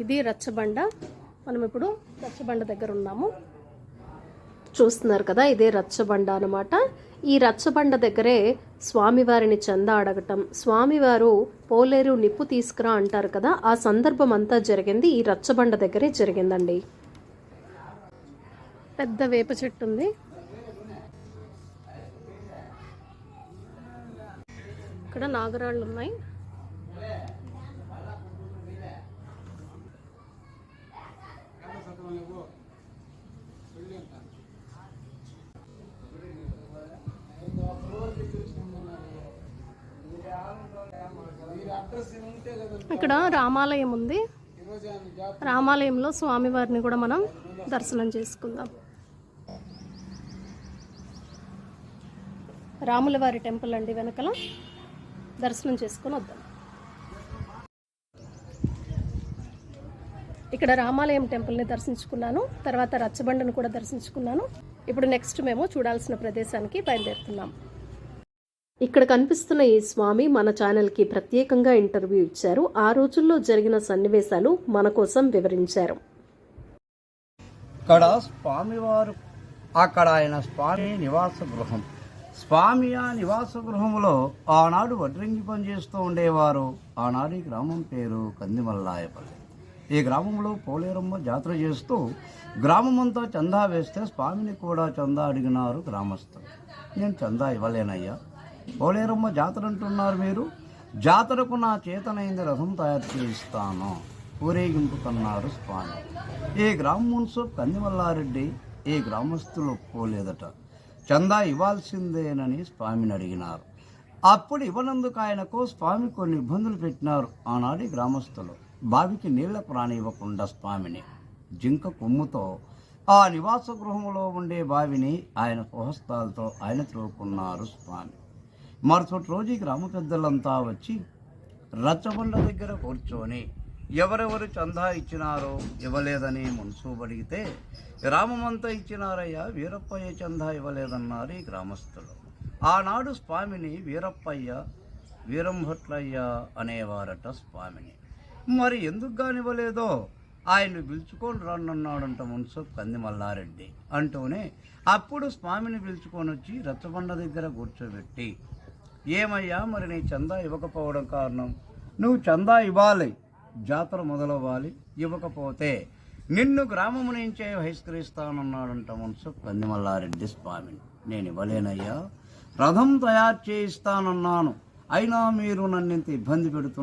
ఇది రచ్చబండ. మనం ఇప్పుడు రచ్చబండ దగ్గర ఉన్నాము. చూస్తున్నారు కదా, ఇదే రచ్చబండ అన్నమాట. ఈ రచ్చబండ దగ్గరే స్వామివారిని చందా అడగటం, స్వామివారు పోలేరు నిప్పు తీసుకురా అంటారు కదా, ఆ సందర్భం అంతా జరిగింది ఈ రచ్చబండ దగ్గరే జరిగిందండి. పెద్ద వేప చెట్టు ఉంది. ఇక్కడ నాగరాళ్ళు ఉన్నాయి. ఇక్కడ రామాలయం ఉంది. రామాలయంలో స్వామివారిని కూడా మనం దర్శనం చేసుకుందాం. రాములవారి టెంపుల్ అండి, వెనకల దర్శనం చేసుకొని వద్దాం. ఇక్కడ రామాలయం టెంపుల్ని దర్శించుకున్నాను, తర్వాత రచ్చబండను కూడా దర్శించుకున్నాను. ఇప్పుడు నెక్స్ట్ మేము చూడాల్సిన ప్రదేశానికి బయలుదేరుతున్నాం. ఇక్కడ కనిపిస్తున్న ఈ స్వామి మన ఛానల్కి ప్రత్యేకంగా ఇంటర్వ్యూ ఇచ్చారు. ఆ రోజుల్లో జరిగిన సన్నివేశాలు మన కోసం వివరించారు. ఇక్కడ స్వామివారు, అక్కడ ఆయన స్వామి నివాస గృహం. స్వామి ఆ నివాస గృహంలో ఆనాడు వడ్రంగి పనిచేస్తూ ఉండేవారు. ఆనాడు ఈ గ్రామం పేరు కందిమల్లాయపల్లి. ఈ గ్రామంలో పోలేరమ్మ జాతర చేస్తూ గ్రామమంతా చందా వేస్తే స్వామిని కూడా చందా అడిగినారు గ్రామస్తులు. నేను చందా ఇవ్వలేనయ్యా, పోలేరమ్మ జాతర అంటున్నారు మీరు, జాతరకు నా చేతనైంది రథం తయారు చేయిస్తాను, ఊరేగింపు కన్నారు స్వామి. ఈ గ్రామ మున్సిపల్ కందిమల్లారెడ్డి ఈ గ్రామస్తులు ఒప్పుకోలేదట. చందా ఇవ్వాల్సిందేనని స్వామిని అడిగినారు. అప్పుడు ఇవ్వనందుకు ఆయనకు స్వామి కొన్ని ఇబ్బందులు పెట్టినారు. ఆనాటి గ్రామస్తులు బావికి నీళ్లకు రానివ్వకుండా స్వామిని జింక కొమ్ముతో ఆ నివాస గృహంలో ఉండే బావిని ఆయన స్వహస్తాలతో ఆయన త్రోకున్నారు స్వామి. మరుసటి రోజు గ్రామ పెద్దలంతా వచ్చి రచ్చబండ దగ్గర కూర్చొని ఎవరెవరు చందా ఇచ్చినారో ఇవ్వలేదని మున్సూబు అడిగితే, గ్రామమంతా ఇచ్చినారయ్యా, వీరప్పయ్య చందా ఇవ్వలేదన్నారు ఈ గ్రామస్తులు. ఆనాడు స్వామిని వీరప్పయ్య, వీరంభట్లయ్య అనేవారట స్వామిని. మరి ఎందుకు కానివ్వలేదో ఆయన్ని పిలుచుకొని రన్నన్నాడంట మున్సూబు కందిమల్లారెడ్డి. అంటూనే అప్పుడు స్వామిని పిలుచుకొని వచ్చి రచ్చబండ దగ్గర కూర్చోబెట్టి, ఏమయ్యా మరి నీ చందా ఇవ్వకపోవడం కారణం? నువ్వు చందా ఇవ్వాలి, జాతర మొదలవ్వాలి, ఇవ్వకపోతే నిన్ను గ్రామము నుంచే బహిష్కరిస్తానన్నాడంట మున్సూబు కందిమల్లారెడ్డి స్వామిని. నేను ఇవ్వలేనయ్యా, రథం తయారు చేయిస్తానన్నాను, అయినా మీరు నన్ను ఇంత ఇబ్బంది పెడుతున్నారు.